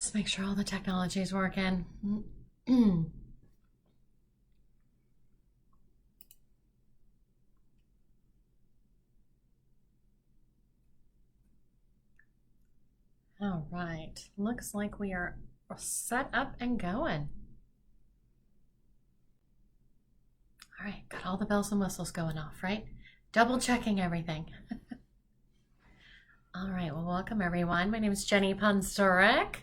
Let's make sure all the technology is working. All right, looks like we are set up and going. All right, got all the bells and whistles going off, right? Double checking everything. All right, well, welcome everyone. My name is Jenny Ponzorek,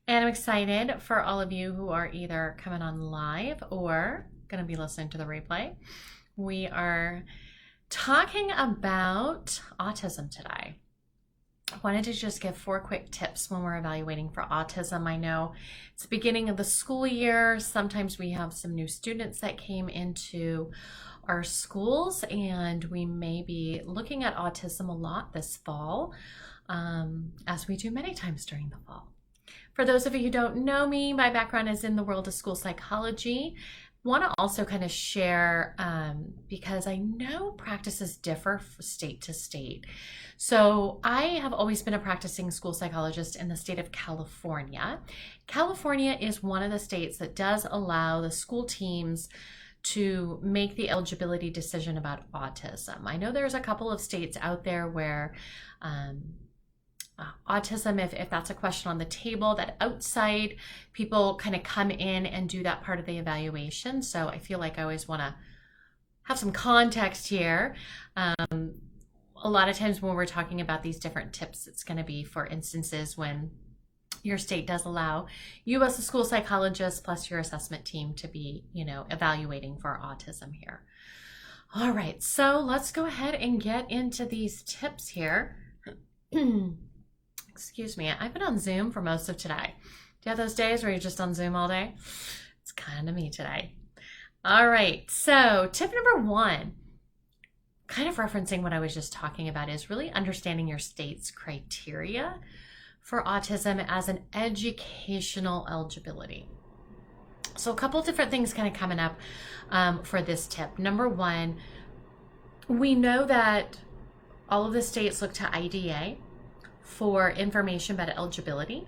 and I'm excited for all of you who are either coming on live or going to be listening to the replay. We are talking about autism today. I wanted to just give 4 quick tips when we're evaluating for autism. I know it's the beginning of the school year. Sometimes we have some new students that came into our schools, and we may be looking at autism a lot this fall, as we do many times during the fall. For those of you who don't know me, my background is in the world of school psychology. Want to also kind of share, because I know practices differ state to state. So I have always been a practicing school psychologist in the state of California. California is one of the states that does allow the school teams to make the eligibility decision about autism. I know there's a couple of states out there where autism, if that's a question on the table, that outside people kind of come in and do that part of the evaluation. So I feel like I always want to have some context here. A lot of times when we're talking about these different tips, it's going to be for instances when your state does allow you as a school psychologist plus your assessment team to be, evaluating for autism here. All right, so let's go ahead and get into these tips here. Excuse me, I've been on Zoom for most of today. Do you have those days where you're just on Zoom all day? It's kind of me today. All right, so tip number 1, kind of referencing what I was just talking about, is really understanding your state's criteria for autism as an educational eligibility. So a couple of different things kind of coming up for this tip. Number 1, we know that all of the states look to IDA for information about eligibility,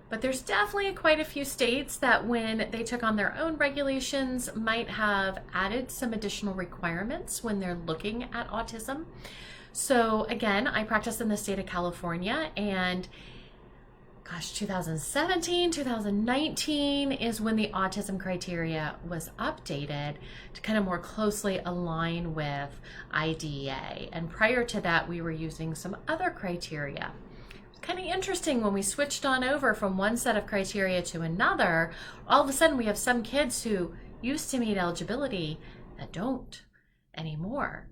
but there's definitely quite a few states that when they took on their own regulations might have added some additional requirements when they're looking at autism. So again, I practice in the state of California, and 2017, 2019 is when the autism criteria was updated to kind of more closely align with IDEA. And prior to that, we were using some other criteria. It's kind of interesting when we switched on over from one set of criteria to another, all of a sudden we have some kids who used to meet eligibility that don't anymore,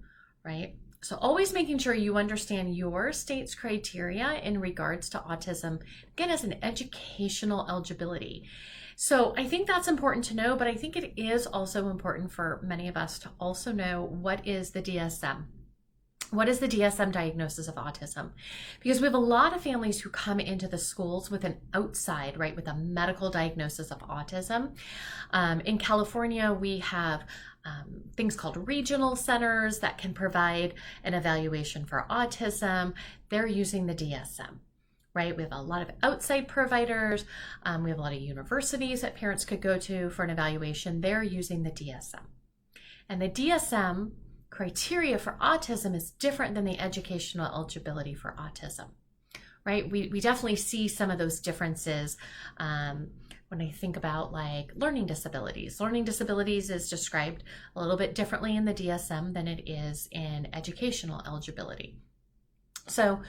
right? So always making sure you understand your state's criteria in regards to autism, again, as an educational eligibility. So I think that's important to know, but I think it is also important for many of us to also know what is the DSM. What is the DSM diagnosis of autism? Because we have a lot of families who come into the schools with an outside, right, with a medical diagnosis of autism. In California, we have things called regional centers that can provide an evaluation for autism. They're using the DSM, right? We have a lot of outside providers. We have a lot of universities that parents could go to for an evaluation. They're using the DSM. And the DSM criteria for autism is different than the educational eligibility for autism, right? We definitely see some of those differences when I think about like learning disabilities. Learning disabilities is described a little bit differently in the DSM than it is in educational eligibility. So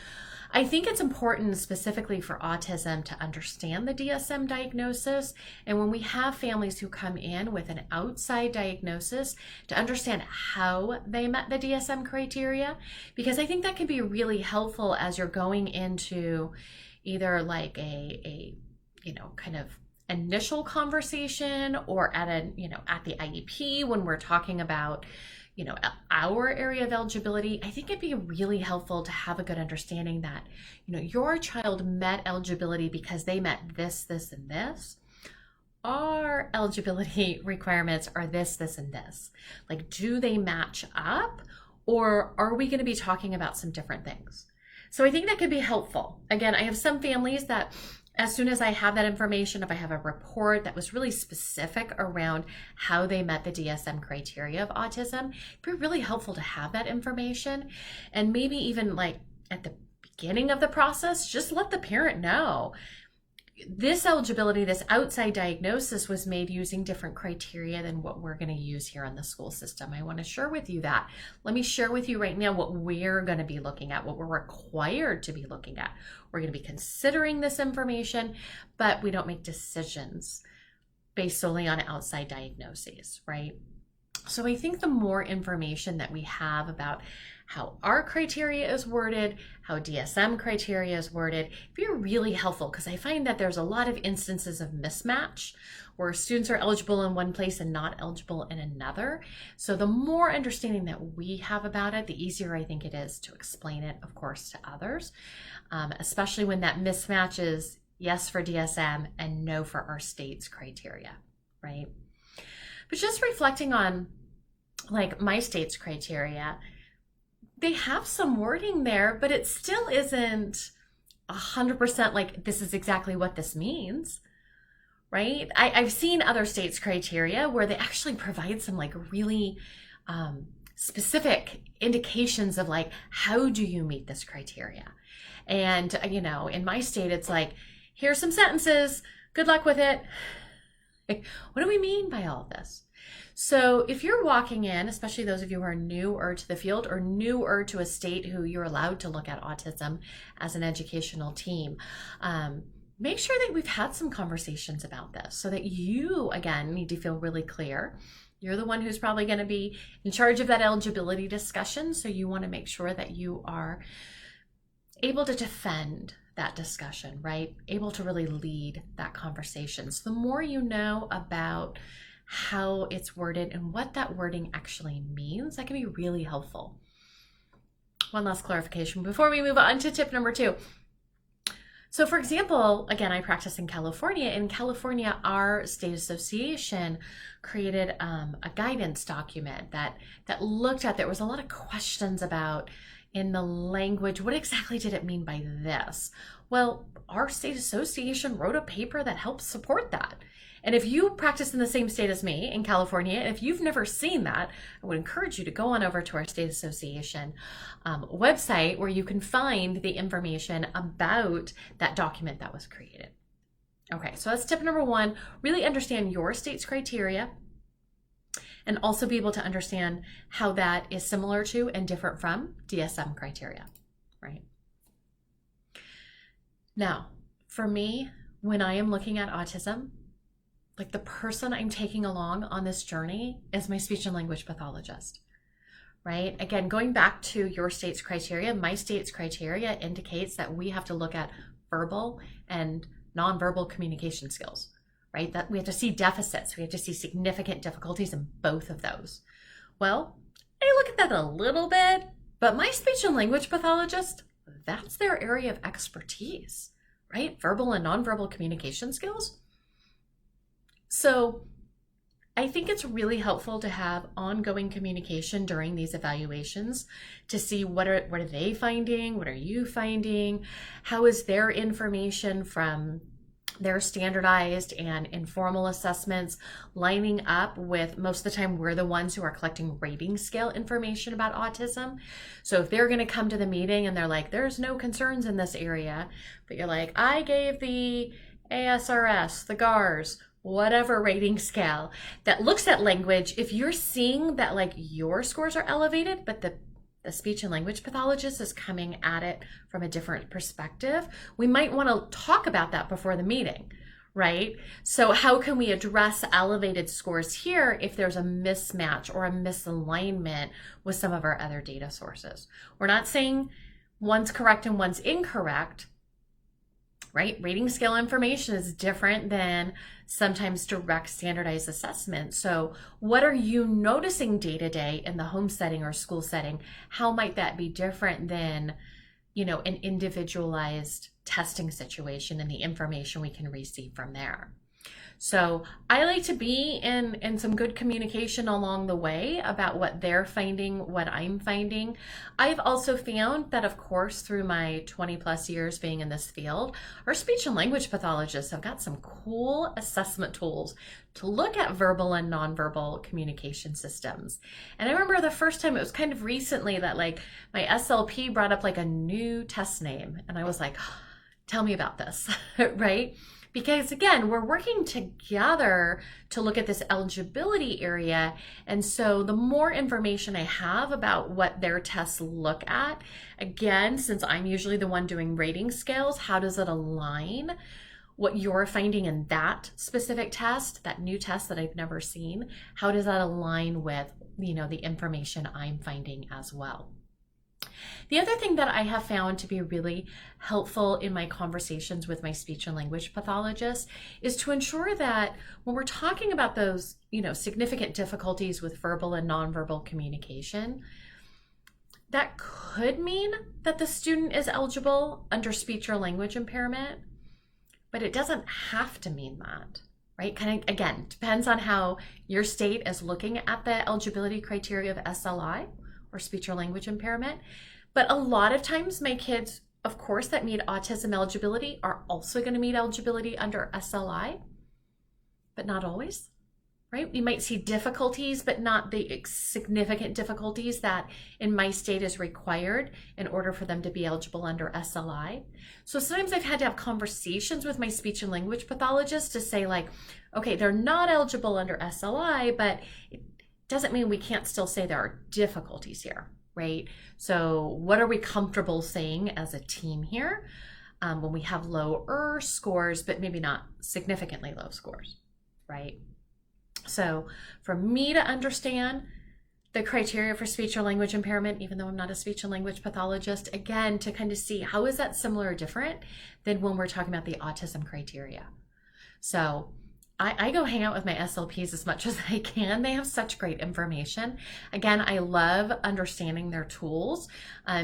I think it's important specifically for autism to understand the DSM diagnosis. And when we have families who come in with an outside diagnosis, to understand how they met the DSM criteria, because I think that can be really helpful as you're going into either like a kind of initial conversation or at the IEP when we're talking about our area of eligibility. I think it'd be really helpful to have a good understanding that, your child met eligibility because they met this, this, and this. Our eligibility requirements are this, this, and this. Like, do they match up, or are we going to be talking about some different things? So I think that could be helpful. Again, I have some families that as soon as I have that information, if I have a report that was really specific around how they met the DSM criteria of autism, it'd be really helpful to have that information. And maybe even like at the beginning of the process, just let the parent know. This eligibility, this outside diagnosis was made using different criteria than what we're going to use here in the school system. I want to share with you that. Let me share with you right now what we're going to be looking at, what we're required to be looking at. We're going to be considering this information, but we don't make decisions based solely on outside diagnoses, right? So I think the more information that we have about how our criteria is worded, how DSM criteria is worded, it'd be really helpful, because I find that there's a lot of instances of mismatch where students are eligible in one place and not eligible in another. So the more understanding that we have about it, the easier I think it is to explain it, of course, to others, especially when that mismatch is yes for DSM and no for our state's criteria, right? But just reflecting on like my state's criteria, they have some wording there, but it still isn't 100% like this is exactly what this means, right? I've seen other states' criteria where they actually provide some like really specific indications of like, how do you meet this criteria? And, you know, in my state, it's like, here's some sentences, good luck with it. Like, what do we mean by all of this? So if you're walking in, especially those of you who are newer to the field or newer to a state who you're allowed to look at autism as an educational team, make sure that we've had some conversations about this so that you, again, need to feel really clear. You're the one who's probably going to be in charge of that eligibility discussion, so you want to make sure that you are able to defend that discussion, right? Able to really lead that conversation. So the more you know about how it's worded and what that wording actually means, that can be really helpful. One last clarification before we move on to tip number 2. So for example, again, I practice in California. In California, our state association created a guidance document that looked at, there was a lot of questions about in the language, what exactly did it mean by this? Well, our state association wrote a paper that helps support that. And if you practice in the same state as me in California, if you've never seen that, I would encourage you to go on over to our state association website where you can find the information about that document that was created. Okay, so that's tip number 1, really understand your state's criteria and also be able to understand how that is similar to and different from DSM criteria, right? Now, for me, when I am looking at autism, like the person I'm taking along on this journey is my speech and language pathologist, right? Again, going back to your state's criteria, my state's criteria indicates that we have to look at verbal and nonverbal communication skills, right? That we have to see deficits. We have to see significant difficulties in both of those. Well, I look at that a little bit, but my speech and language pathologist, that's their area of expertise, right? Verbal and nonverbal communication skills. So I think it's really helpful to have ongoing communication during these evaluations to see what are they finding, what are you finding, how is their information from their standardized and informal assessments lining up with, most of the time we're the ones who are collecting rating scale information about autism. So if they're going to come to the meeting and they're like, there's no concerns in this area, but you're like, I gave the ASRS, the GARS, whatever rating scale that looks at language, if you're seeing that like your scores are elevated, but the speech and language pathologist is coming at it from a different perspective, we might want to talk about that before the meeting, right? So how can we address elevated scores here if there's a mismatch or a misalignment with some of our other data sources? We're not saying one's correct and one's incorrect, right? Rating scale information is different than sometimes direct standardized assessment. So what are you noticing day to day in the home setting or school setting? How might that be different than, you know, an individualized testing situation and the information we can receive from there? So I like to be in some good communication along the way about what they're finding, what I'm finding. I've also found that, of course, through my 20 plus years being in this field, our speech and language pathologists have got some cool assessment tools to look at verbal and nonverbal communication systems. And I remember the first time, it was kind of recently, that like my SLP brought up like a new test name. And I was like, tell me about this, right? Because again, we're working together to look at this eligibility area. And so the more information I have about what their tests look at, again, since I'm usually the one doing rating scales, how does it align what you're finding in that specific test, that new test that I've never seen? How does that align with, the information I'm finding as well? The other thing that I have found to be really helpful in my conversations with my speech and language pathologist is to ensure that when we're talking about those, significant difficulties with verbal and nonverbal communication, that could mean that the student is eligible under speech or language impairment, but it doesn't have to mean that, right? Kind of, again, depends on how your state is looking at the eligibility criteria of SLI or speech or language impairment. But a lot of times my kids, of course, that meet autism eligibility are also going to meet eligibility under SLI, but not always, right? We might see difficulties, but not the significant difficulties that in my state is required in order for them to be eligible under SLI. So sometimes I've had to have conversations with my speech and language pathologist to say like, okay, they're not eligible under SLI, but it doesn't mean we can't still say there are difficulties here, right? So what are we comfortable saying as a team here when we have lower scores, but maybe not significantly low scores, right? So for me to understand the criteria for speech or language impairment, even though I'm not a speech and language pathologist, again, to kind of see how is that similar or different than when we're talking about the autism criteria. So I go hang out with my SLPs as much as I can. They have such great information. Again, I love understanding their tools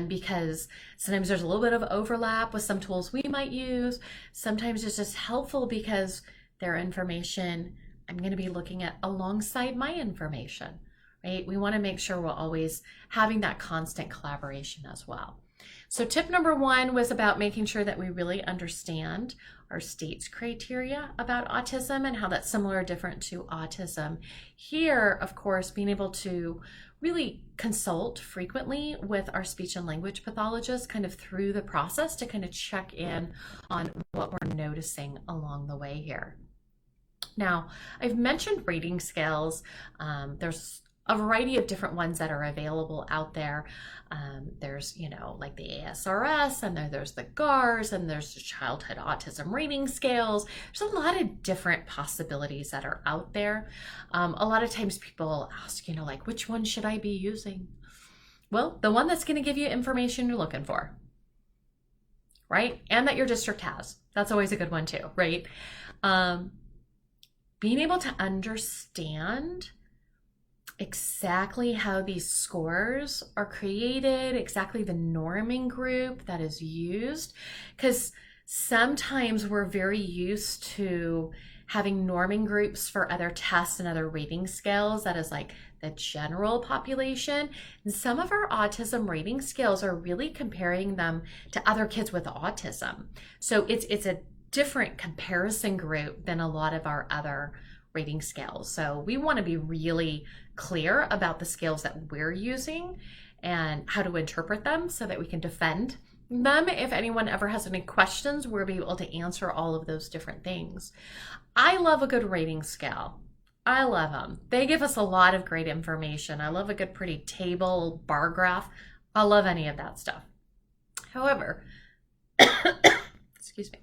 because sometimes there's a little bit of overlap with some tools we might use. Sometimes it's just helpful because their information I'm going to be looking at alongside my information, right? We want to make sure we're always having that constant collaboration as well. So tip number 1 was about making sure that we really understand our state's criteria about autism and how that's similar or different to autism. Here, of course, being able to really consult frequently with our speech and language pathologist kind of through the process to kind of check in on what we're noticing along the way here. Now, I've mentioned rating scales. There's a variety of different ones that are available out there. There's, like the ASRS, and there's the GARS, and there's the childhood autism rating scales. There's a lot of different possibilities that are out there. A lot of times people ask, like, which one should I be using? Well, the one that's going to give you information you're looking for, right? And that your district has. That's always a good one too, right? Being able to understand exactly how these scores are created, exactly the norming group that is used, because sometimes we're very used to having norming groups for other tests and other rating scales that is like the general population. And some of our autism rating scales are really comparing them to other kids with autism. So it's a different comparison group than a lot of our other rating scales. So we want to be really clear about the scales that we're using and how to interpret them so that we can defend them. If anyone ever has any questions, we'll be able to answer all of those different things. I love a good rating scale. I love them. They give us a lot of great information. I love a good pretty table, bar graph. I love any of that stuff. However, excuse me.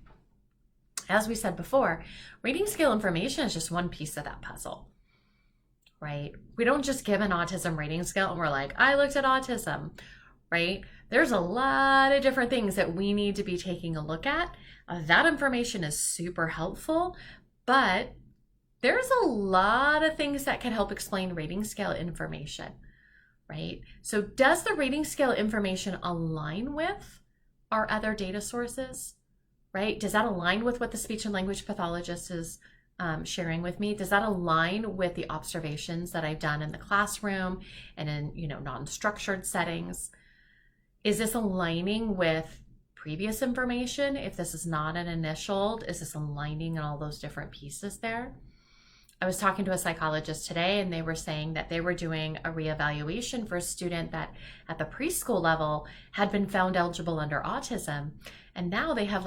As we said before, rating scale information is just one piece of that puzzle, right? We don't just give an autism rating scale and we're like, I looked at autism, right? There's a lot of different things that we need to be taking a look at. That information is super helpful, but there's a lot of things that can help explain rating scale information, right? So does the rating scale information align with our other data sources? Right? Does that align with what the speech and language pathologist is sharing with me, does that align with the observations that I've done in the classroom and in, non-structured settings? Is this aligning with previous information? If this is not an initial, is this aligning in all those different pieces there? I was talking to a psychologist today, and they were saying that they were doing a reevaluation for a student that at the preschool level had been found eligible under autism. And now they have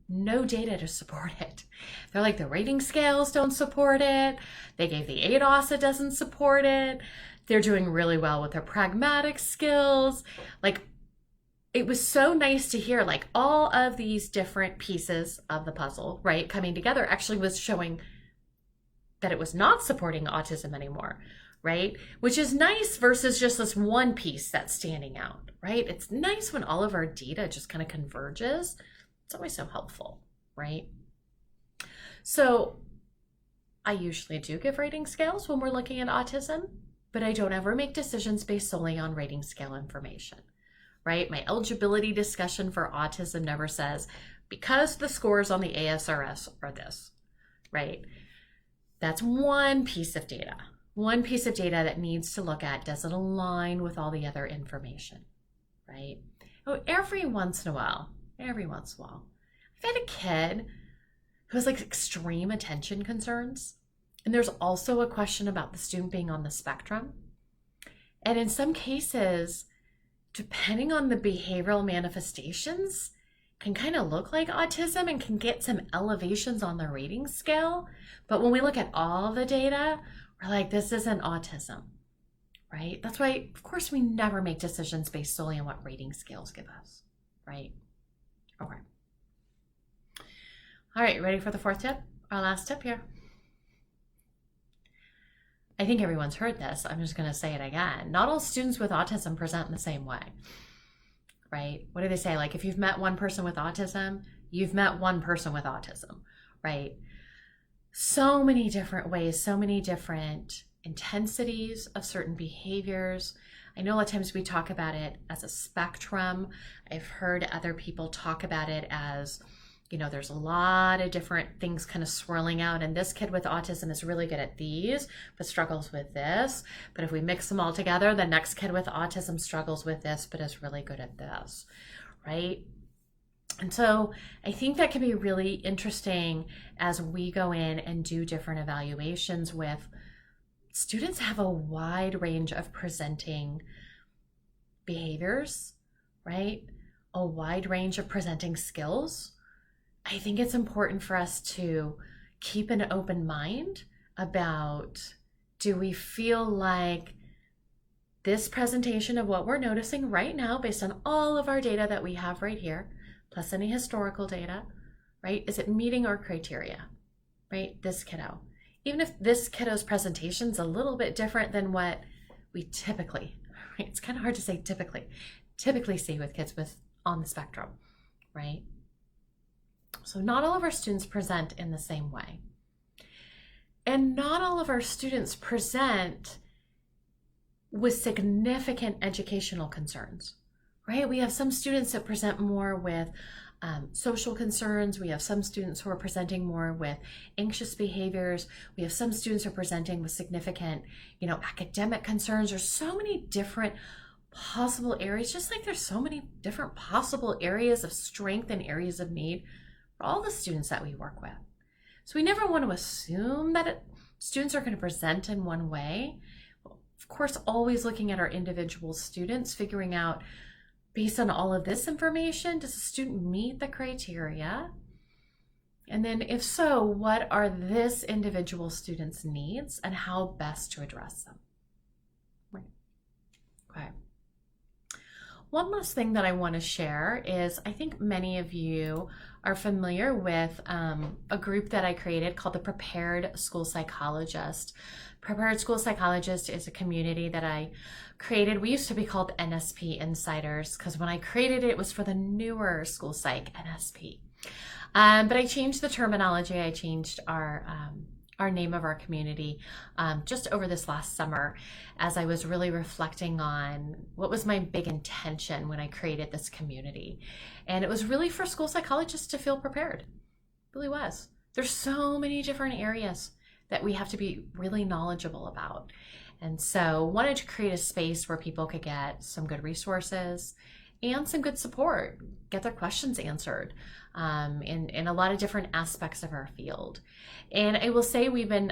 no data to support it. They're like, the rating scales don't support it. They gave the ADOS, it doesn't support it. They're doing really well with their pragmatic skills. It was so nice to hear all of these different pieces of the puzzle, right, coming together actually was showing that it was not supporting autism anymore, right? Which is nice versus just this one piece that's standing out, right? It's nice when all of our data just kind of converges. It's always so helpful, right? So I usually do give rating scales when we're looking at autism, but I don't ever make decisions based solely on rating scale information, right? My eligibility discussion for autism never says, because the scores on the ASRS are this, right? That's one piece of data that needs to look at, does it align with all the other information, right? Oh, every once in a while, I've had a kid who has extreme attention concerns. And there's also a question about the student being on the spectrum. And in some cases, depending on the behavioral manifestations, can kind of look like autism and can get some elevations on the rating scale. But when we look at all the data, we're like, this isn't autism, right? That's why, of course, we never make decisions based solely on what rating scales give us, right? Okay. All right, ready for the fourth tip? Our last tip here. I think everyone's heard this. I'm just going to say it again. Not all students with autism present in the same way. Right? What do they say? If you've met one person with autism, you've met one person with autism, right? So many different ways, so many different intensities of certain behaviors. I know a lot of times we talk about it as a spectrum. I've heard other people talk about it as, there's a lot of different things kind of swirling out, and this kid with autism is really good at these, but struggles with this. But if we mix them all together, the next kid with autism struggles with this, but is really good at this, right? And so I think that can be really interesting as we go in and do different evaluations with students have a wide range of presenting behaviors, right? A wide range of presenting skills. I think it's important for us to keep an open mind about, do we feel like this presentation of what we're noticing right now based on all of our data that we have right here, plus any historical data, right? Is it meeting our criteria, right? This kiddo. Even if this kiddo's presentation is a little bit different than what we typically, right? It's kind of hard to say typically see with kids on the spectrum, right? So not all of our students present in the same way. And not all of our students present with significant educational concerns, right? We have some students that present more with social concerns. We have some students who are presenting more with anxious behaviors. We have some students who are presenting with significant, academic concerns. There's so many different possible areas, just like there's so many different possible areas of strength and areas of need for all the students that we work with. So we never want to assume that students are going to present in one way. Of course, always looking at our individual students, figuring out, based on all of this information, does a student meet the criteria? And then if so, what are this individual student's needs and how best to address them? Right. Okay. One last thing that I want to share is, I think many of you are familiar with a group that I created called the Prepared School Psychologist. Prepared School Psychologist is a community that I created. We used to be called NSP Insiders, because when I created it, it was for the newer school psych, NSP. But I changed the terminology. I changed our name of our community just over this last summer, as I was really reflecting on what was my big intention when I created this community. And it was really for school psychologists to feel prepared. It really was. There's so many different areas that we have to be really knowledgeable about. And so wanted to create a space where people could get some good resources and some good support, get their questions answered in a lot of different aspects of our field. And I will say we've been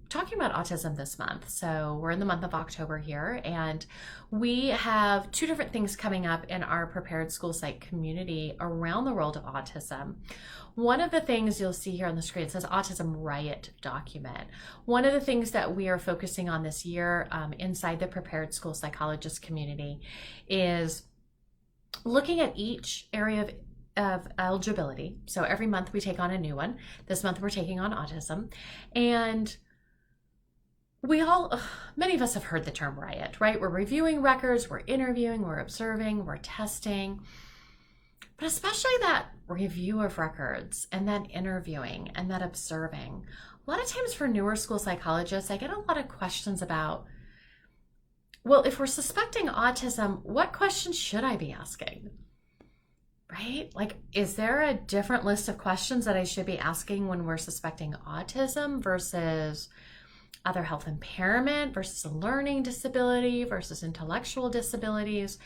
talking about autism this month. So we're in the month of October here, and we have two different things coming up in our prepared school site community around the world of autism. One of the things you'll see here on the screen, it says Autism Riot Document. One of the things that we are focusing on this year inside the prepared school psychologist community is looking at each area of eligibility. So every month we take on a new one. This month we're taking on autism. And many of us have heard the term riot, right? We're reviewing records, we're interviewing, we're observing, we're testing. But especially that review of records and that interviewing and that observing. A lot of times for newer school psychologists, I get a lot of questions about, well, if we're suspecting autism, what questions should I be asking? Right? Like, is there a different list of questions that I should be asking when we're suspecting autism versus other health impairment versus a learning disability versus intellectual disabilities?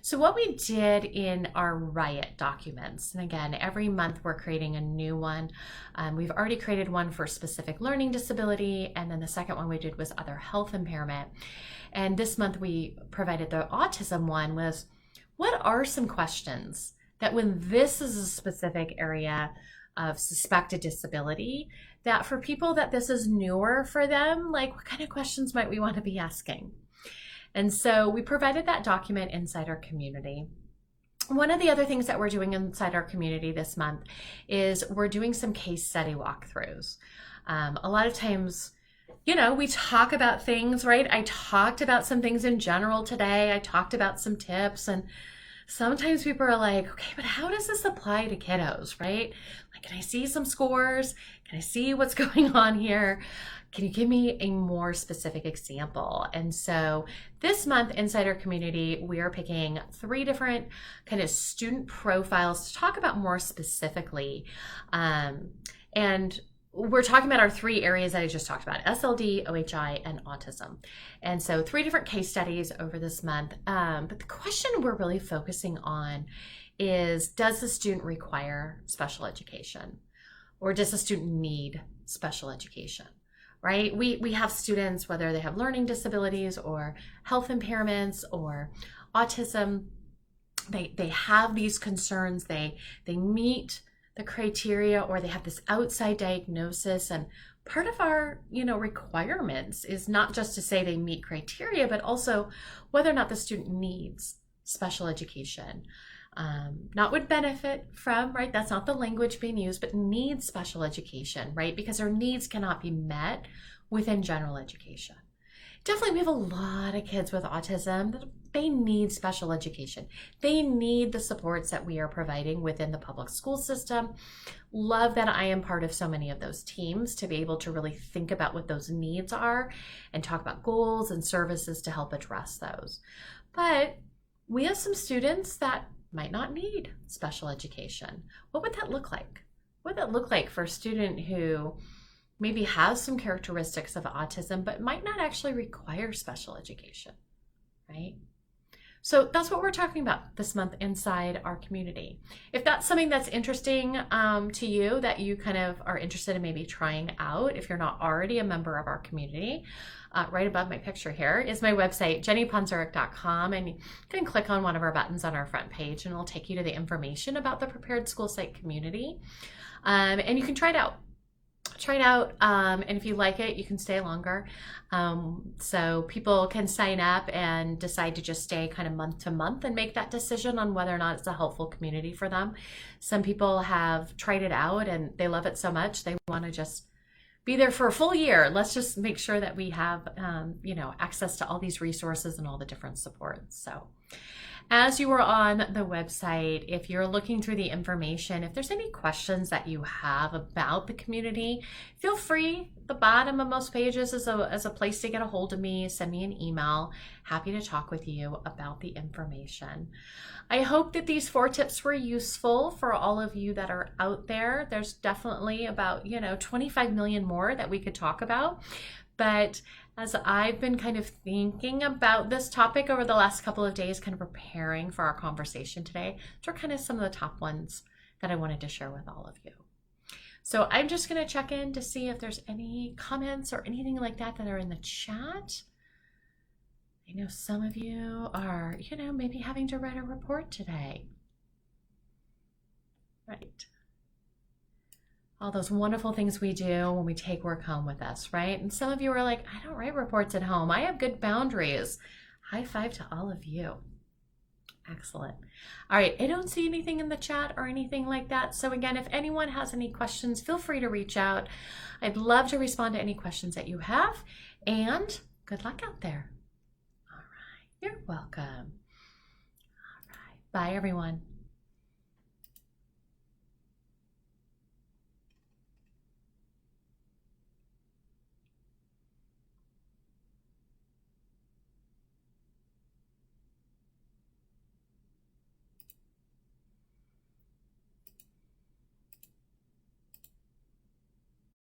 So what we did in our riot documents, and again, every month we're creating a new one. We've already created one for specific learning disability, and then the second one we did was other health impairment. And this month we provided the autism one was, what are some questions that when this is a specific area of suspected disability, that for people that this is newer for them, like what kind of questions might we want to be asking? And so we provided that document inside our community. One of the other things that we're doing inside our community this month is we're doing some case study walkthroughs. A lot of times, we talk about things, right? I talked about some things in general today. I talked about some tips, and sometimes people are like, okay, but how does this apply to kiddos, right? Like, can I see some scores? Can I see what's going on here? Can you give me a more specific example? And so this month inside our community, we are picking 3 different kind of student profiles to talk about more specifically. And we're talking about our 3 areas that I just talked about: SLD, OHI, and autism. And so 3 different case studies over this month. But the question we're really focusing on is, does the student require special education? Or does the student need special education? Right? We have students, whether they have learning disabilities or health impairments or autism, they have these concerns, they meet the criteria, or they have this outside diagnosis. And part of our, requirements is not just to say they meet criteria, but also whether or not the student needs special education. Not would benefit from, right? That's not the language being used, but needs special education, right? Because our needs cannot be met within general education. Definitely, we have a lot of kids with autism that they need special education. They need the supports that we are providing within the public school system. Love that I am part of so many of those teams to be able to really think about what those needs are and talk about goals and services to help address those. But we have some students that might not need special education. What would that look like? What would that look like for a student who maybe has some characteristics of autism, but might not actually require special education, right? So that's what we're talking about this month inside our community. If that's something that's interesting to you, that you kind of are interested in maybe trying out, if you're not already a member of our community, right above my picture here is my website, jennyponzarek.com, and you can click on one of our buttons on our front page and it'll take you to the information about the Prepared School Site community. And you can try it out. And if you like it, you can stay longer. So people can sign up and decide to just stay kind of month to month and make that decision on whether or not it's a helpful community for them. Some people have tried it out and they love it so much they want to just be there for a full year. Let's just make sure that we have access to all these resources and all the different supports. So as you are on the website, if you're looking through the information, if there's any questions that you have about the community, feel free. The bottom of most pages is a place to get a hold of me. Send me an email. Happy to talk with you about the information. I hope that these 4 tips were useful for all of you that are out there. There's definitely about 25 million more that we could talk about. But as I've been kind of thinking about this topic over the last couple of days, kind of preparing for our conversation today, those are kind of some of the top ones that I wanted to share with all of you. So I'm just going to check in to see if there's any comments or anything like that that are in the chat. I know some of you are, maybe having to write a report today. Right. All those wonderful things we do when we take work home with us, right? And some of you are like, I don't write reports at home. I have good boundaries. High five to all of you. Excellent. All right, I don't see anything in the chat or anything like that. So again, if anyone has any questions, feel free to reach out. I'd love to respond to any questions that you have. And good luck out there. All right, you're welcome. All right, bye everyone.